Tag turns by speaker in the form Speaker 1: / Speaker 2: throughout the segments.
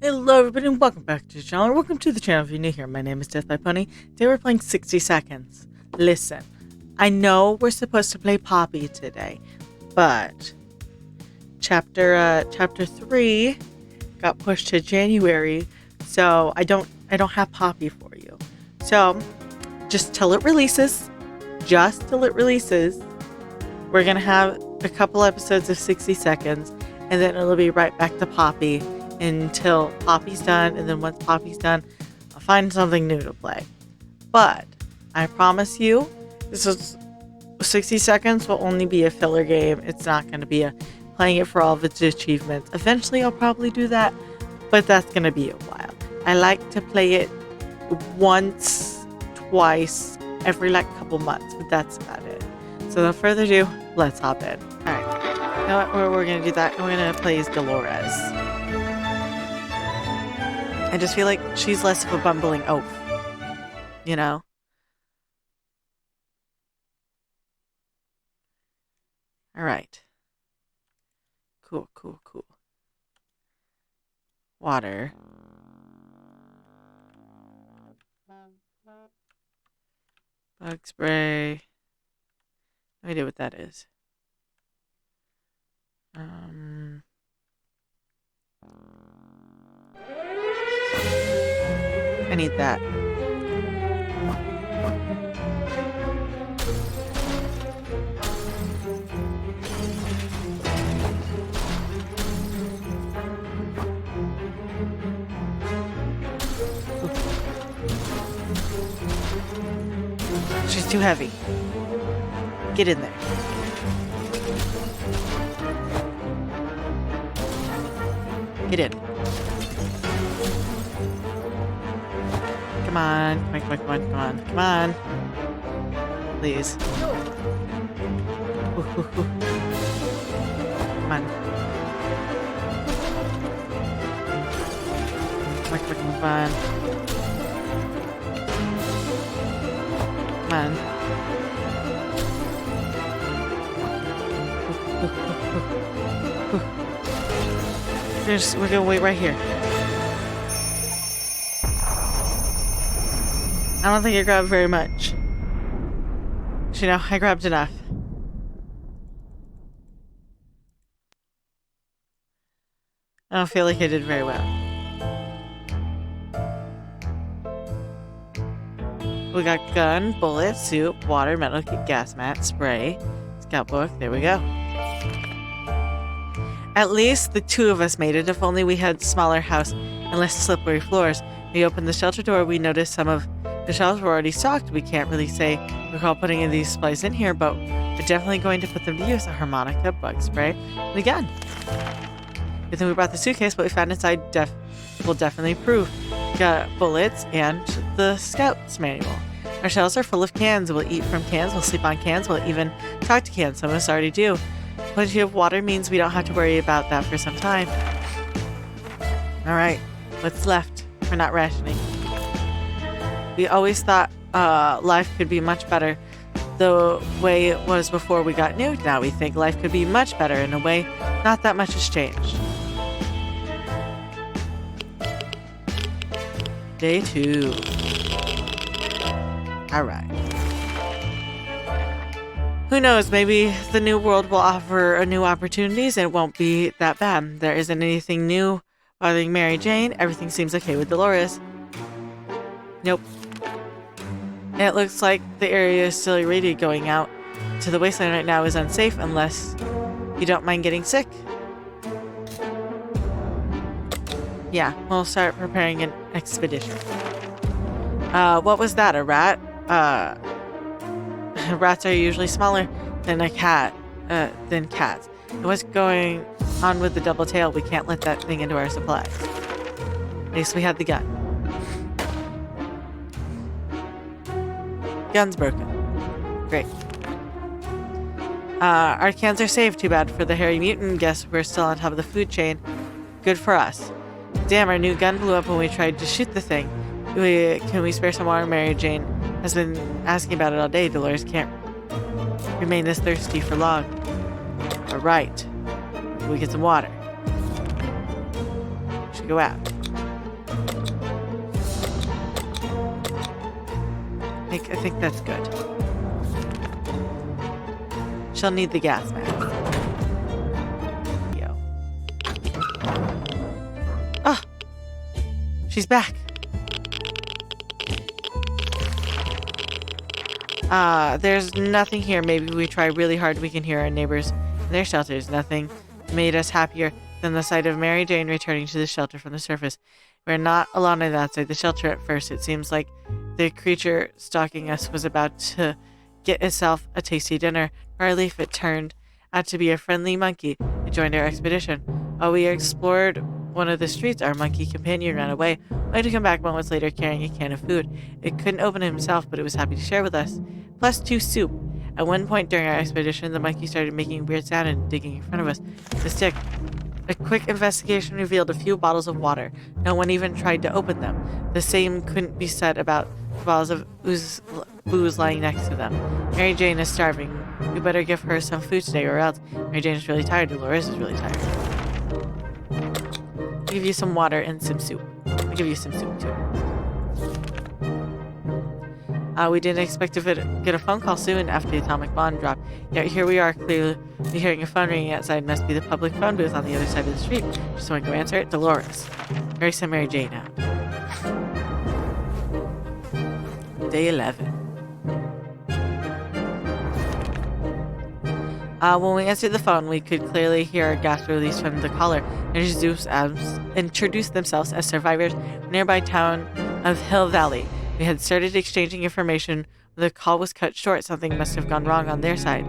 Speaker 1: Hello everybody and welcome back to the channel, or welcome to the channel if you're new here. My name is Death by Pony. Today we're playing 60 Seconds. Listen, I know we're supposed to play Poppy today, but chapter 3 got pushed to January, so I don't have Poppy for you. So just till it releases, we're gonna have a couple episodes of 60 Seconds, and then it'll be right back to Poppy until Poppy's done, and then once Poppy's done, I'll find something new to play. But I promise you, this is 60 Seconds will only be a filler game. It's not going to be playing it for all of its achievements. Eventually, I'll probably do that, but that's going to be a while. I like to play it once, twice, every couple months, but that's about it. So without further ado, let's hop in. All right, you know what? We're going to do that. We're going to play as Dolores. I just feel like she's less of a bumbling oaf, you know? Alright. Cool. Water. Bug spray. No idea what that is. I need that. She's too heavy. Get in there. Get in. Come on. Please. Come on. Come on. Come on. We're gonna wait right here. I don't think I grabbed very much. You know, I grabbed enough. I don't feel like I did very well. We got gun, bullet, soup, water, metal kit, gas mat, spray, scout book. There we go. At least the two of us made it. If only we had a smaller house and less slippery floors. We opened the shelter door. We noticed some of the shelves were already stocked. We can't really say recall putting in these supplies in here, but we're definitely going to put them to use. A harmonica, bug spray, and a gun. Good thing we brought the suitcase, but we found inside will definitely prove. We got bullets and the scout's manual. Our shelves are full of cans. We'll eat from cans, we'll sleep on cans, we'll even talk to cans. Some of us already do. Plenty of water means we don't have to worry about that for some time. Alright, what's left? We're not rationing. We always thought life could be much better the way it was before we got nuked. Now we think life could be much better. In a way, not that much has changed. Day 2. Alright. Who knows, maybe the new world will offer new opportunities and it won't be that bad. There isn't anything new bothering Mary Jane. Everything seems okay with Dolores. Nope. And it looks like the area is still irradiated. Going out to the wasteland right now is unsafe unless you don't mind getting sick. Yeah, we'll start preparing an expedition. What was that, a rat? Rats are usually smaller than cats. And what's going on with the double tail? We can't let that thing into our supplies. At least we had the gun. Gun's broken. Great. Our cans are safe. Too bad for the hairy mutant. Guess we're still on top of the food chain. Good for us. Damn, our new gun blew up when we tried to shoot the thing. Can we spare some water? Mary Jane has been asking about it all day. Dolores can't remain this thirsty for long. Alright. We get some water. She go out. I think that's good. She'll need the gas mask. Yo. Oh! She's back. There's nothing here. Maybe we try really hard we can hear our neighbors in their shelters. Nothing made us happier than the sight of Mary Jane returning to the shelter from the surface. We're not alone on the outside the shelter at first. It seems like the creature stalking us was about to get itself a tasty dinner. For our relief, it turned out to be a friendly monkey. It joined our expedition. While we explored one of the streets, our monkey companion ran away, only to come back moments later carrying a can of food. It couldn't open it himself, but it was happy to share with us. Plus 2 soup. At one point during our expedition, the monkey started making a weird sound and digging in front of us with a stick. A quick investigation revealed a few bottles of water. No one even tried to open them. The same couldn't be said about the bottles of booze lying next to them. Mary Jane is starving. We better give her some food today or else. Mary Jane is really tired. Dolores is really tired. I'll give you some water and some soup. I'll give you some soup too. We didn't expect to get a phone call soon after the atomic bomb dropped. Yet here we are, clearly hearing a phone ringing outside. Must be the public phone booth on the other side of the street. Just want to go answer it. Dolores. Mary sent Mary Jane out. Day 11. When we answered the phone, we could clearly hear a gasp release from the caller. Introduced themselves as survivors from the nearby town of Hill Valley. We had started exchanging information. The call was cut short. Something must have gone wrong on their side.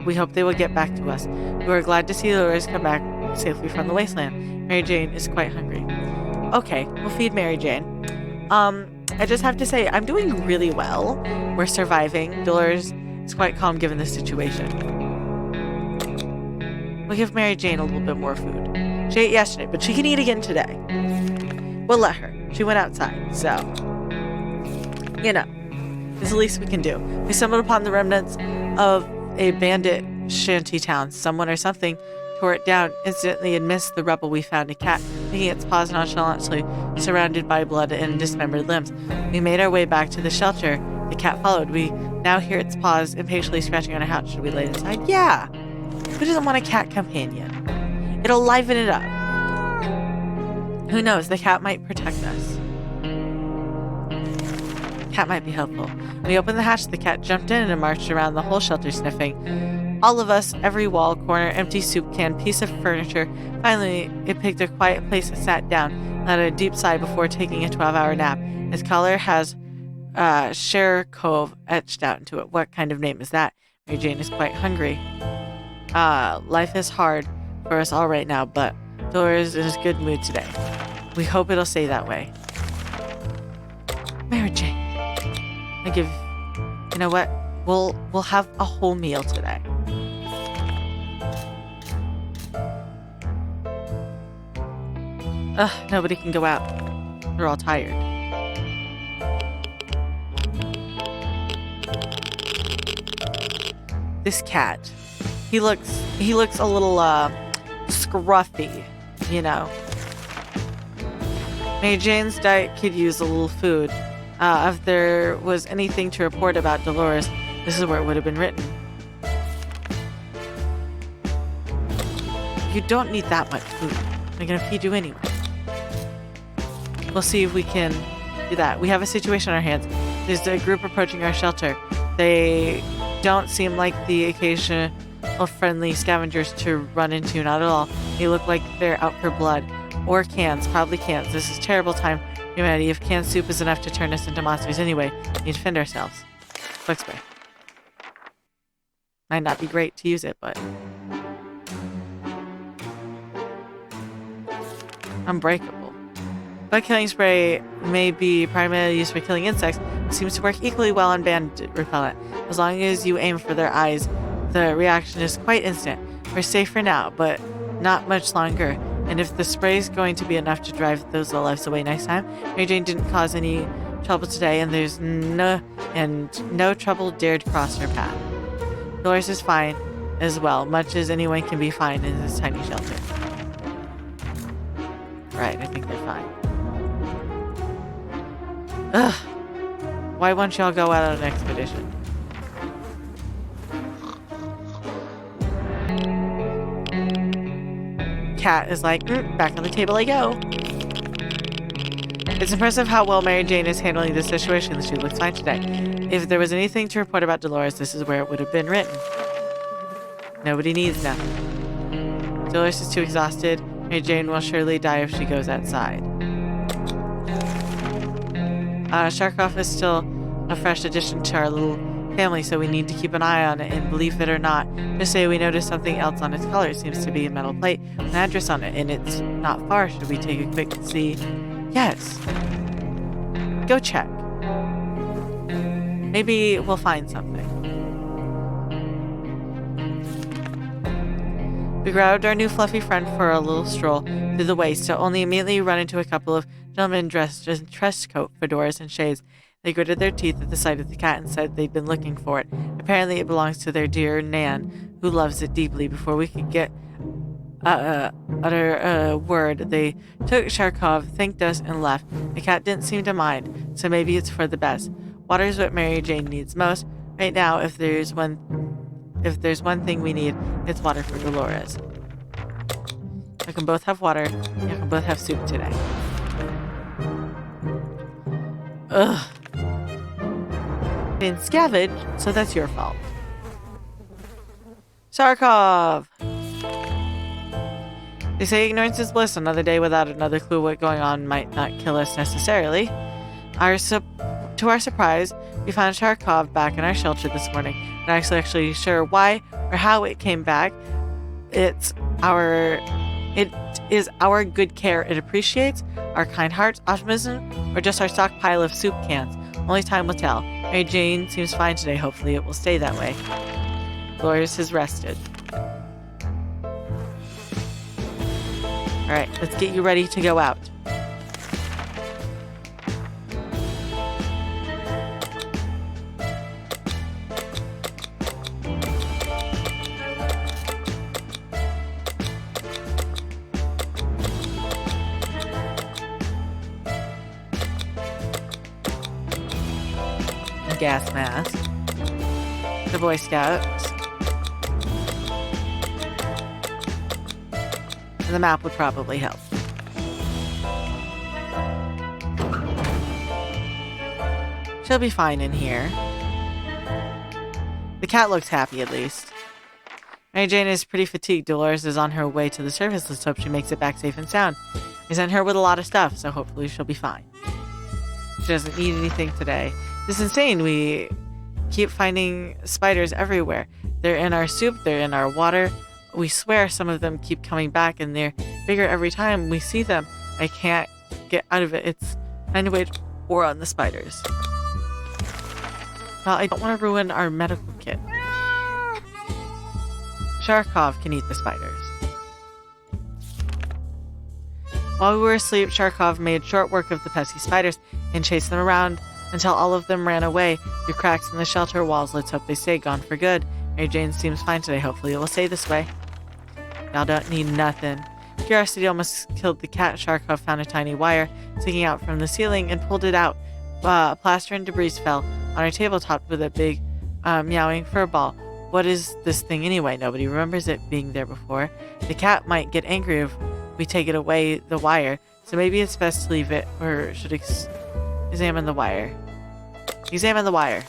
Speaker 1: We hope they will get back to us. We were glad to see Dolores come back safely from the wasteland. Mary Jane is quite hungry. Okay, we'll feed Mary Jane. I just have to say, I'm doing really well. We're surviving. Dolores is quite calm given the situation. We'll give Mary Jane a little bit more food. She ate yesterday, but she can eat again today. We'll let her. She went outside, so, you know, it's the least we can do. We stumbled upon the remnants of a bandit shanty town. Someone or something tore it down. Instantly amidst the rubble, we found a cat, licking its paws nonchalantly, surrounded by blood and dismembered limbs. We made our way back to the shelter. The cat followed. We now hear its paws impatiently scratching on a couch. Should we lay it aside? Yeah! Who doesn't want a cat companion? It'll liven it up. Who knows? The cat might protect us. Cat might be helpful. We opened the hatch. The cat jumped in and marched around the whole shelter sniffing. All of us, every wall, corner, empty soup can, piece of furniture. Finally, it picked a quiet place and sat down, let a deep sigh before taking a 12-hour nap. Its collar has Share Cove etched out into it. What kind of name is that? Mary Jane is quite hungry. Life is hard for us all right now, but Dolores is in a good mood today. We hope it'll stay that way. Mary Jane. You know what? We'll have a whole meal today. Nobody can go out. They're all tired. This cat. He looks a little scruffy, you know. Mary Jane's diet could use a little food. If there was anything to report about Dolores, this is where it would have been written. You don't need that much food. I'm gonna feed you anyway. We'll see if we can do that. We have a situation on our hands. There's a group approaching our shelter. They don't seem like the occasional friendly scavengers to run into, not at all. They look like they're out for blood. Or cans, probably cans. This is a terrible time for humanity. If canned soup is enough to turn us into monsters anyway, we need to defend ourselves. Bug spray. Might not be great to use it, but... Unbreakable. Bug killing spray may be primarily used for killing insects, but seems to work equally well on bandit repellent. As long as you aim for their eyes, the reaction is quite instant. We're safe for now, but not much longer. And if the spray is going to be enough to drive those low-lifes away next time, Mary Jane didn't cause any trouble today, and there's no trouble dared cross her path. Dolores is fine as well, much as anyone can be fine in this tiny shelter. Right, I think they're fine. Ugh. Why won't y'all go out on an expedition? Cat is like, back on the table I go. It's impressive how well Mary Jane is handling this situation. She looks fine today. If there was anything to report about Dolores, this is where it would have been written. Nobody needs nothing. Dolores is too exhausted. Mary Jane will surely die if she goes outside. Sharkov is still a fresh addition to our little family, so we need to keep an eye on it, and believe it or not, just say we noticed something else on its collar. It seems to be a metal plate with an address on it, and it's not far. Should we take a quick see? Yes. Go check. Maybe we'll find something. We grabbed our new fluffy friend for a little stroll through the waste, to only immediately run into a couple of gentlemen dressed in trench coat, fedoras, and shades. They gritted their teeth at the sight of the cat and said they'd been looking for it. Apparently it belongs to their dear Nan, who loves it deeply. Before we could get utter a word, they took Sharkov, thanked us, and left. The cat didn't seem to mind, so maybe it's for the best. Water's what Mary Jane needs most. Right now, if there's one thing we need, it's water for Dolores. We can both have water. You can both have soup today. Ugh. Been scavenged, so that's your fault. Sharkov! They say ignorance is bliss. Another day without another clue what's going on might not kill us necessarily. To our surprise, we found Sharkov back in our shelter this morning. We're not actually sure why or how it came back. It is our good care it appreciates, our kind hearts, optimism, or just our stockpile of soup cans. Only time will tell. Mary Jane seems fine today. Hopefully it will stay that way. Dolores has rested. Alright, let's get you ready to go out. Gas mask. The Boy Scouts. And the map would probably help. She'll be fine in here. The cat looks happy, at least. Mary Jane is pretty fatigued. Dolores is on her way to the surface. Let's hope she makes it back safe and sound. I sent her with a lot of stuff, so hopefully she'll be fine. She doesn't need anything today. This is insane. We keep finding spiders everywhere. They're in our soup, they're in our water. We swear some of them keep coming back, and they're bigger every time we see them. I can't get out of it. It's find a way to war on the spiders. Well, I don't want to ruin our medical kit. Sharkov can eat the spiders. While we were asleep, Sharkov made short work of the pesky spiders and chased them around until all of them ran away through cracks in the shelter walls. Let's hope they stay gone for good. Mary Jane seems fine today. Hopefully it will stay this way. Y'all don't need nothing. Curiosity almost killed the cat. Sharkov found a tiny wire sticking out from the ceiling and pulled it out. Plaster and debris fell on our table, topped with a big meowing fur ball. What is this thing anyway? Nobody remembers it being there before. The cat might get angry if we take it away the wire, so maybe it's best to leave it, or should examine the wire. Examine the wire.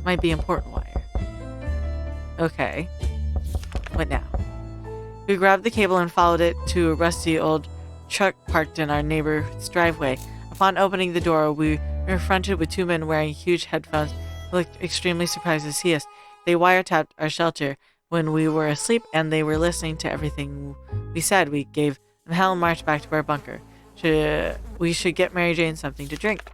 Speaker 1: Might be important wire. Okay. What now? We grabbed the cable and followed it to a rusty old truck parked in our neighbor's driveway. Upon opening the door, we were confronted with two men wearing huge headphones who looked extremely surprised to see us. They wiretapped our shelter when we were asleep, and they were listening to everything we said. We gave them hell and marched back to our bunker. We should get Mary Jane something to drink.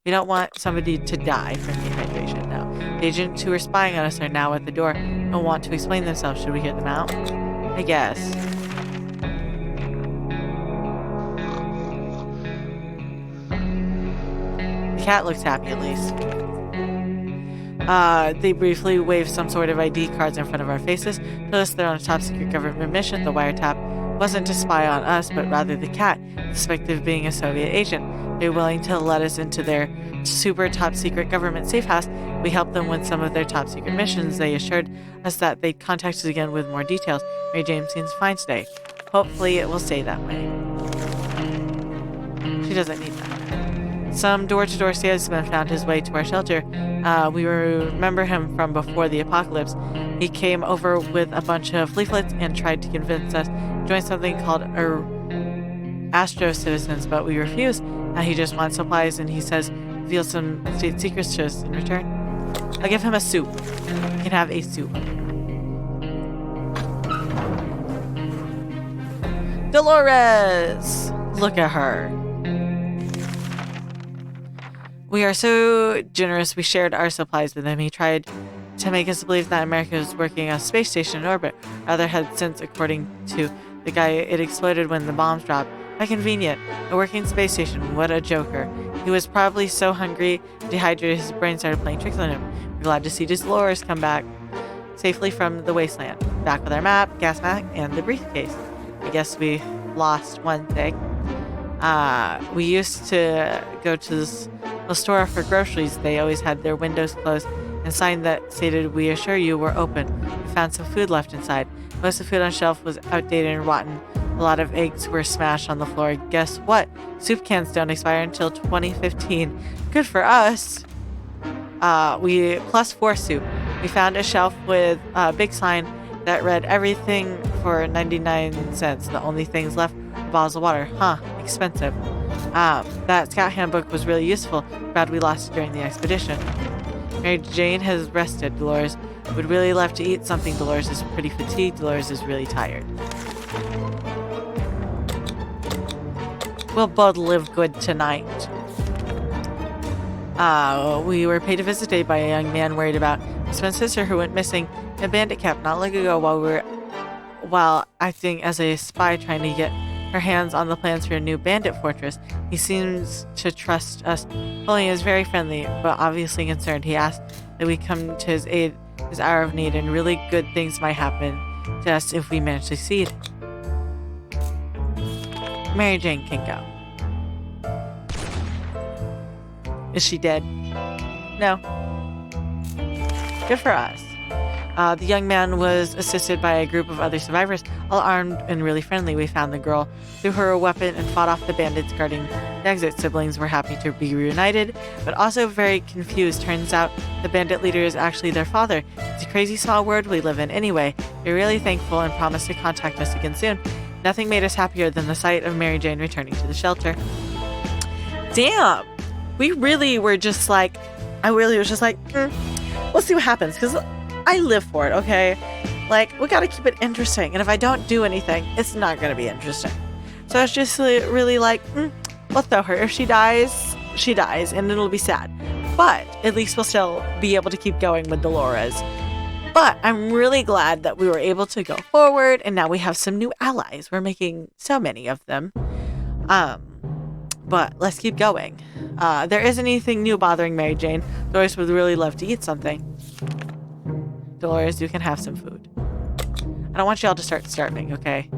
Speaker 1: We don't want somebody to die from dehydration now. The agents who are spying on us are now at the door and want to explain themselves. Should we hear them out? I guess. The cat looks happy, at least. They briefly waved some sort of ID cards in front of our faces, told us they're on a top secret government mission. The wiretap wasn't to spy on us, but rather the cat, suspected of being a Soviet agent. They were willing to let us into their super top secret government safe house. We helped them with some of their top secret missions. They assured us that they'd contact us again with more details. Mary Jane seems fine today. Hopefully it will stay that way. She doesn't need that. Some door-to-door salesman found his way to our shelter. We remember him from before the apocalypse. He came over with a bunch of leaflets and tried to convince us to join something called Astro Citizens, but we refused. He just wants supplies, and he says reveal some state secrets to us in return. I'll give him a soup. He can have a soup. Dolores! Look at her. We are so generous, we shared our supplies with him. He tried to make us believe that America was working on a space station in orbit. Rather had since, according to the guy, it exploded when the bombs dropped. How convenient. A working space station. What a joker. He was probably so hungry, dehydrated, his brain started playing tricks on him. We're glad to see Dolores come back safely from the wasteland. Back with our map, gas mask, and the briefcase. I guess we lost one thing. We used to go to this store for groceries. They always had their windows closed and a sign that stated, "We assure you we're open." We found some food left inside. Most of the food on the shelf was outdated and rotten. A lot of eggs were smashed on the floor. Guess what? Soup cans don't expire until 2015. Good for us. We plus 4 soup. We found a shelf with a big sign that read everything for 99 cents. The only things left were bottles of water. Huh, expensive. That scout handbook was really useful. Glad we lost it during the expedition. Mary Jane has rested. Dolores would really love to eat something. Dolores is pretty fatigued. Dolores is really tired. We'll both live good tonight. We were paid a visit today by a young man worried about his twin sister who went missing in a bandit camp not long ago while acting as a spy trying to get her hands on the plans for a new bandit fortress. He seems to trust us. Fully is very friendly, but obviously concerned. He asked that we come to his aid, his hour of need, and really good things might happen to us if we manage to succeed. Mary Jane can go. Is she dead? No. Good for us. The young man was assisted by a group of other survivors, all armed and really friendly. We found the girl, threw her a weapon, and fought off the bandits guarding the exit. Siblings were happy to be reunited, but also very confused. Turns out the bandit leader is actually their father. It's a crazy small world we live in. Anyway, we're really thankful and promise to contact us again soon. Nothing made us happier than the sight of Mary Jane returning to the shelter. Damn! We really were just like, I really was just like, we'll see what happens, because I live for it, okay? Like, we gotta keep it interesting, and if I don't do anything, it's not gonna be interesting. So it's just really like, we'll throw her. If she dies, she dies, and it'll be sad. But at least we'll still be able to keep going with Dolores. But I'm really glad that we were able to go forward, and now we have some new allies. We're making so many of them. But let's keep going. There isn't anything new bothering Mary Jane. Dolores would really love to eat something. Dolores, you can have some food. I don't want you all to start starving, okay?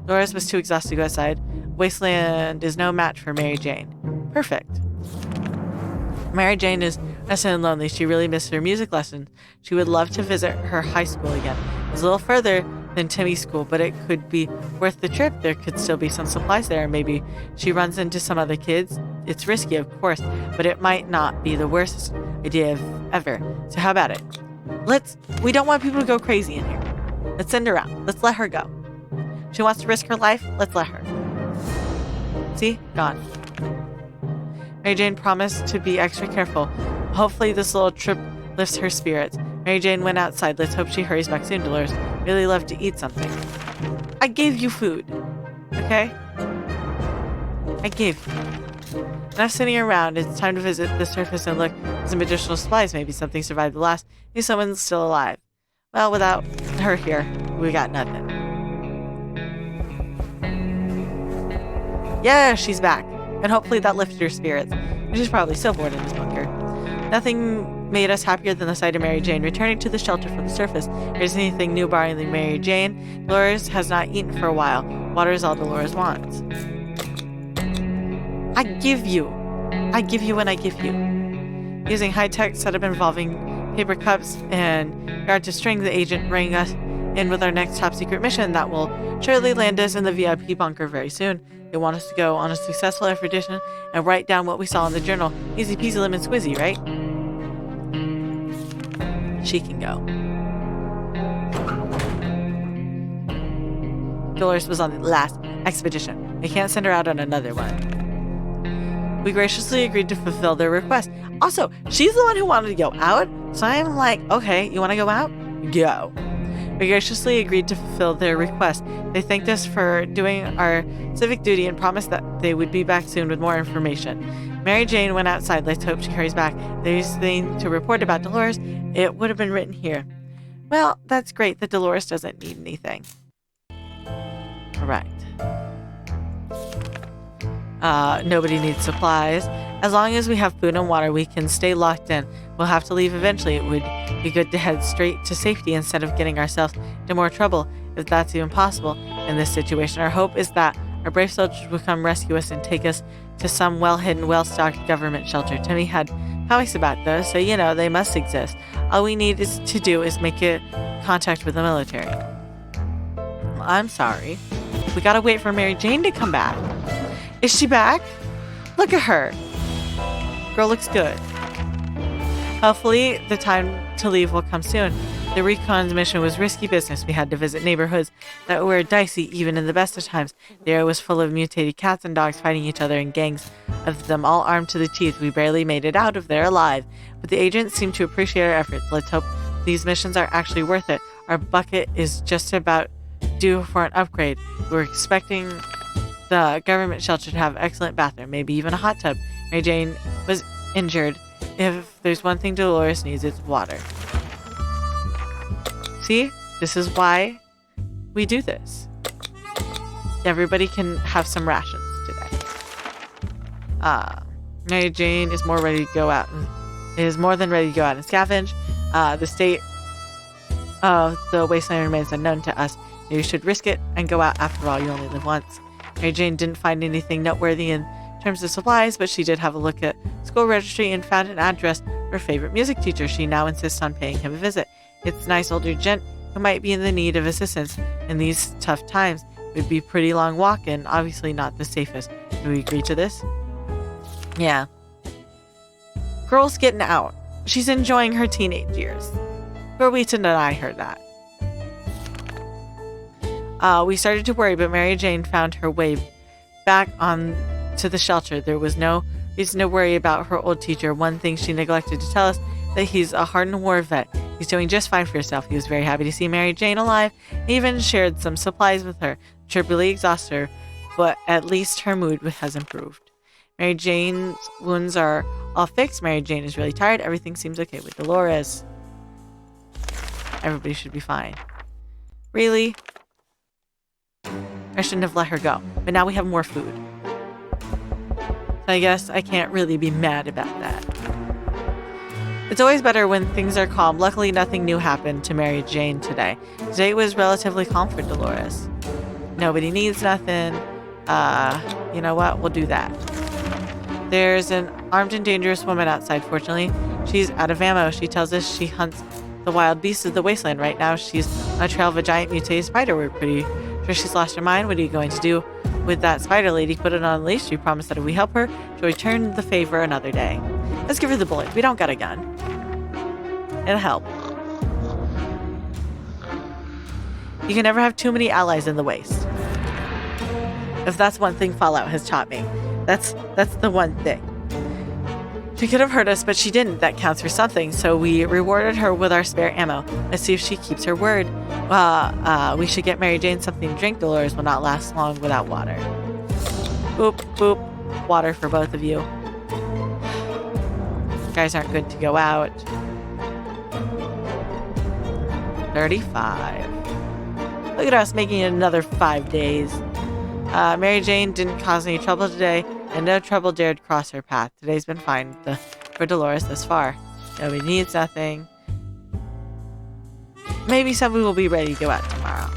Speaker 1: Dolores was too exhausted to go outside. Wasteland is no match for Mary Jane. Perfect. Mary Jane is restless and lonely. She really missed her music lessons. She would love to visit her high school again. It's a little further than Timmy's school, but it could be worth the trip. There could still be some supplies there. Maybe she runs into some other kids. It's risky, of course, but it might not be the worst idea ever. So how about it? We don't want people to go crazy in here. Let's send her out. Let's let her go. She wants to risk her life. Let's let her. See? Gone. Mary Jane promised to be extra careful. Hopefully this little trip lifts her spirits. Mary Jane went outside. Let's hope she hurries back soon. Dolores really loved to eat something. I gave you food. Okay? I gave you. Enough sitting around. It's time to visit the surface and look for some additional supplies. Maybe something survived the last. Maybe someone's still alive. Well, without her here, we got nothing. Yeah, she's back. And hopefully that lifted her spirits. She's probably still bored in this bunker. Nothing made us happier than the sight of Mary Jane returning to the shelter from the surface. There isn't anything new bothering Mary Jane. Dolores has not eaten for a while. Water is all Dolores wants. I give you and I give you. Using high-tech setup involving paper cups and yard to string, the agent rang us in with our next top-secret mission that will surely land us in the VIP bunker very soon. They want us to go on a successful expedition and write down what we saw in the journal. Easy peasy lemon squizzy, right? She can go. Dolores was on the last expedition. They can't send her out on another one. We graciously agreed to fulfill their request. Also, she's the one who wanted to go out, so I'm like, okay, you want to go out? Go. We graciously agreed to fulfill their request. They thanked us for doing our civic duty and promised that they would be back soon with more information. Mary Jane went outside. Let's hope she hurries back. There's anything to report about Dolores. It would have been written here. Well, that's great that Dolores doesn't need anything. Correct. Nobody needs supplies. As long as we have food and water, we can stay locked in. We'll have to leave eventually. It would be good to head straight to safety instead of getting ourselves into more trouble, if that's even possible in this situation. Our hope is that our brave soldiers will come rescue us and take us to some well-hidden, well-stocked government shelter. Timmy had comics about those, so you know, they must exist. All we need to do is make contact with the military. Well, I'm sorry. We gotta wait for Mary Jane to come back. Is she back? Look at her. Girl looks good. Hopefully, the time to leave will come soon. The recon's mission was risky business. We had to visit neighborhoods that were dicey even in the best of times. The area was full of mutated cats and dogs fighting each other in gangs of them, all armed to the teeth. We barely made it out of there alive. But the agents seemed to appreciate our efforts. Let's hope these missions are actually worth it. Our bucket is just about due for an upgrade. We're expecting the government shelter to have excellent bathroom, maybe even a hot tub. Mary Jane was injured. If there's one thing Dolores needs, it's water. See? This is why we do this. Everybody can have some rations today. Mary Jane is more than ready to go out and scavenge. The state of the wasteland remains unknown to us. You should risk it and go out. After all, you only live once. Mary Jane didn't find anything noteworthy in terms of supplies, but she did have a look at school registry and found an address for her favorite music teacher. She now insists on paying him a visit. It's a nice older gent who might be in the need of assistance in these tough times. It would be a pretty long walk and obviously not the safest. Do we agree to this? Yeah. Girl's getting out. She's enjoying her teenage years. Who are we to deny her that? We started to worry, but Mary Jane found her way back on to the shelter. There was no reason to worry about her old teacher. One thing she neglected to tell us, that he's a hardened war vet. He's doing just fine for himself. He was very happy to see Mary Jane alive. He even shared some supplies with her. Triply exhausted her, but at least her mood has improved. Mary Jane's wounds are all fixed. Mary Jane is really tired. Everything seems okay with Dolores. Everybody should be fine. Really? I shouldn't have let her go. But now we have more food. So I guess I can't really be mad about that. It's always better when things are calm. Luckily, nothing new happened to Mary Jane today. Today was relatively calm for Dolores. Nobody needs nothing. You know what? We'll do that. There's an armed and dangerous woman outside. Fortunately, she's out of ammo. She tells us she hunts the wild beasts of the wasteland. Right now, she's on a trail of a giant mutated spider. We're pretty sure she's lost her mind. What are you going to do with that spider lady? Put it on a leash. She promised that if we help her, she'll return the favor another day. Let's give her the bullet. We don't got a gun. It'll help. You can never have too many allies in the waste. If that's one thing Fallout has taught me. That's the one thing. She could have hurt us, but she didn't. That counts for something. So we rewarded her with our spare ammo. Let's see if she keeps her word. We should get Mary Jane something to drink. Dolores will not last long without water. Boop, boop. Water for both of you. You guys aren't good to go out. 35. Look at us making it another 5 days. Mary Jane didn't cause any trouble today, and no trouble dared cross her path. Today's been fine. The for Dolores thus far. Nobody needs nothing. Maybe somebody will be ready to go out tomorrow.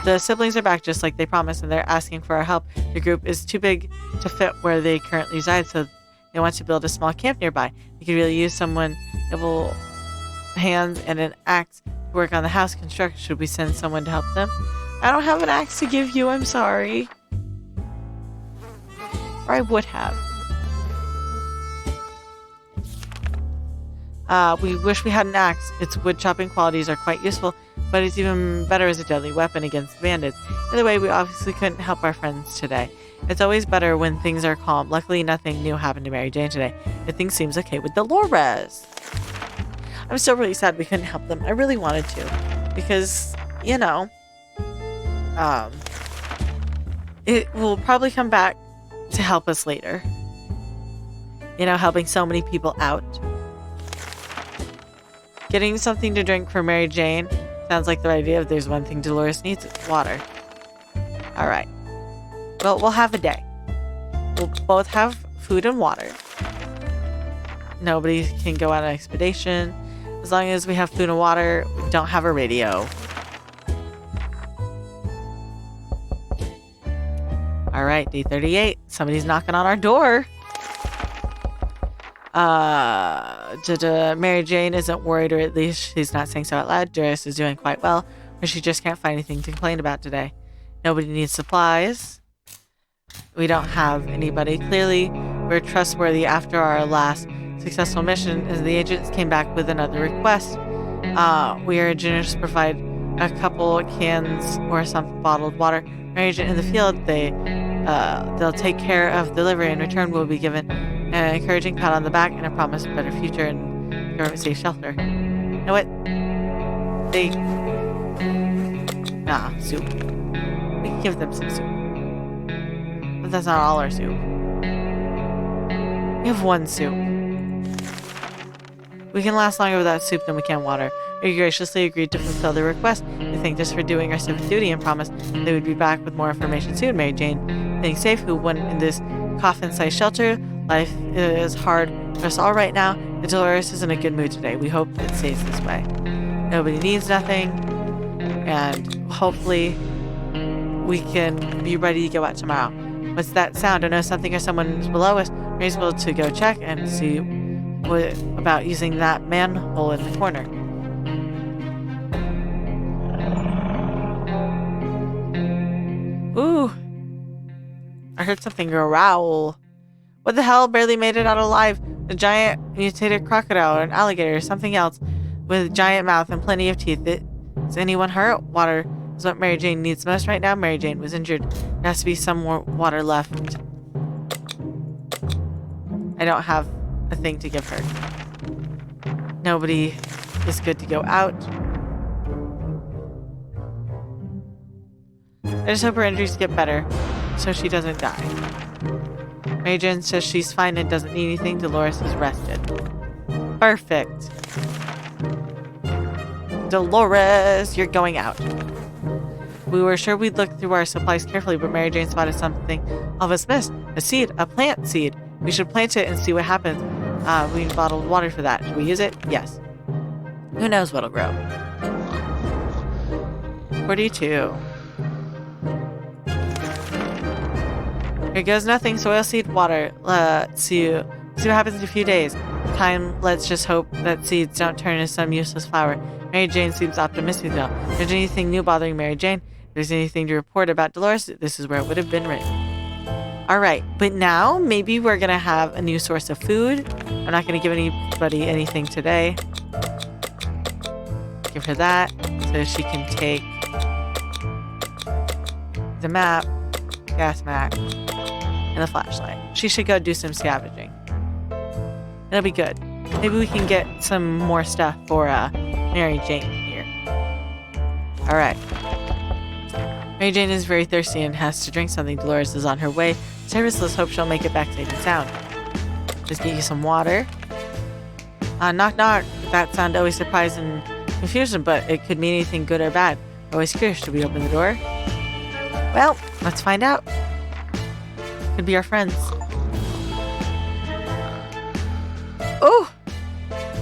Speaker 1: The siblings are back just like they promised, and they're asking for our help. The group is too big to fit where they currently reside, so they want to build a small camp nearby. They could really use someone able hands and an axe to work on the house construction. Should we send someone to help them? I don't have an axe to give you, I'm sorry. Or I would have. We wish we had an axe. Its wood chopping qualities are quite useful, but it's even better as a deadly weapon against bandits. Either way, we obviously couldn't help our friends today. It's always better when things are calm. Luckily, nothing new happened to Mary Jane today. Everything seems okay with Dolores. I'm still really sad we couldn't help them. I really wanted to. Because, you know, it will probably come back to help us later. You know, helping so many people out. Getting something to drink for Mary Jane sounds like the right idea. If there's one thing Dolores needs, it's water. Alright. Well, we'll have a day. We'll both have food and water. Nobody can go on an expedition. As long as we have food and water, we don't have a radio. Alright, day 38. Somebody's knocking on our door. Mary Jane isn't worried, or at least she's not saying so out loud. Doris is doing quite well, or she just can't find anything to complain about today. Nobody needs supplies. We don't have anybody. Clearly, we're trustworthy after our last successful mission, as the agents came back with another request. We are generous to provide a couple cans or some bottled water. Mary Jane in the field, they'll take care of delivery. In return, we'll be given an encouraging pat on the back and a promise of a better future and government safe shelter. You know what? Soup. We can give them some soup. But that's not all our soup. We have one soup. We can last longer without soup than we can water. We graciously agreed to fulfill the request. We thanked us for doing our civic duty and promised they would be back with more information soon. Mary Jane, feeling safe, who went in this coffin-sized shelter. Life is hard for us all right now. But Dolores is in a good mood today. We hope it stays this way. Nobody needs nothing. And hopefully we can be ready to go out tomorrow. What's that sound? I know something or someone is below us. We're able to go check and see about using that manhole in the corner. Ooh. I heard something growl. What the hell? Barely made it out alive. A giant mutated crocodile or an alligator or something else with a giant mouth and plenty of teeth. Is anyone hurt? Water is what Mary Jane needs most right now. Mary Jane was injured. There has to be some more water left. I don't have a thing to give her. Nobody is good to go out. I just hope her injuries get better so she doesn't die. Mary Jane says she's fine and doesn't need anything. Dolores is rested. Perfect. Dolores, you're going out. We were sure we'd look through our supplies carefully, but Mary Jane spotted something all of us missed. A seed, a plant seed. We should plant it and see what happens. We need bottled water for that. Should we use it? Yes. Who knows what'll grow? 42. Here goes nothing. Soil, seed, water. Let's see what happens in a few days. Time, let's just hope that seeds don't turn into some useless flower. Mary Jane seems optimistic though. If there's anything new bothering Mary Jane, if there's anything to report about Dolores, this is where it would have been written. Alright, but now maybe we're going to have a new source of food. I'm not going to give anybody anything today. Give her that so she can take the map, gas mask, and the flashlight. She should go do some scavenging. It'll be good. Maybe we can get some more stuff for Mary Jane here. Alright. Mary Jane is very thirsty and has to drink something. Dolores is on her way. Cyrus, let's hope she'll make it back safe and sound. Just get you some water. Knock knock. That sound always surprise and confusion, but it could mean anything good or bad. Always curious. Should we open the door? Well, let's find out. Could be our friends. Oh!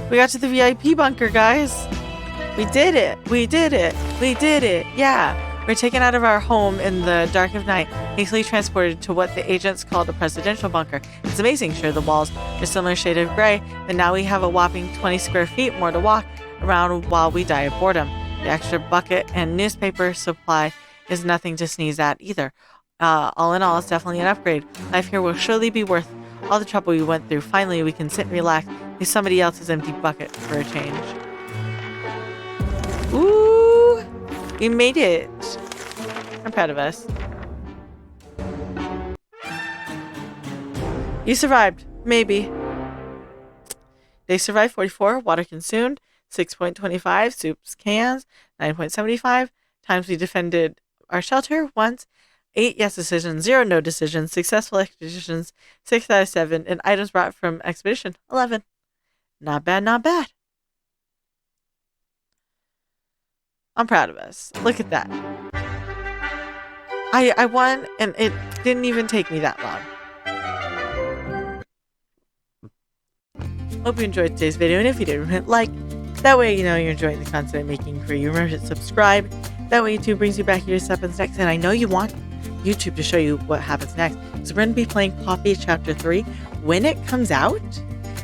Speaker 1: We got to the VIP bunker, guys. We did it. We did it. We did it. Yeah. We're taken out of our home in the dark of night, hastily transported to what the agents called a presidential bunker. It's amazing. Sure, the walls are a similar shade of gray, but now we have a whopping 20 square feet more to walk around while we die of boredom. The extra bucket and newspaper supply is nothing to sneeze at either. All in all, it's definitely an upgrade. Life here will surely be worth all the trouble we went through. Finally, we can sit and relax with somebody else's empty bucket for a change. Ooh, we made it. I'm proud of us. You survived. Maybe. They survived 44. Water consumed. 6.25. Soups cans. 9.75. Times we defended our shelter. Once. 8 yes decisions. 0 no decisions. Successful expeditions. 6 out of 7. And items brought from expedition. 11. Not bad, not bad. I'm proud of us. Look at that. I won, and it didn't even take me that long. Hope you enjoyed today's video, and if you did, hit like. That way you know you're enjoying the content I'm making for you. Remember to subscribe. That way YouTube brings you back here to what happens next, and I know you want YouTube to show you what happens next. So we're going to be playing Poppy Chapter 3 when it comes out,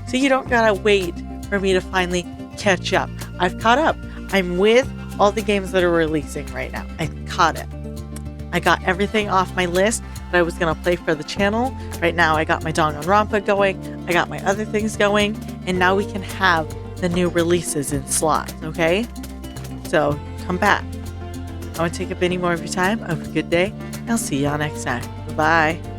Speaker 1: so you don't gotta wait for me to finally catch up. I've caught up. I'm with all the games that are releasing right now. I caught it. I got everything off my list that I was going to play for the channel. Right now, I got my Danganronpa going. I got my other things going. And now we can have the new releases in slots, okay? So, come back. I won't take up any more of your time. Have a good day. I'll see y'all next time. Bye-bye.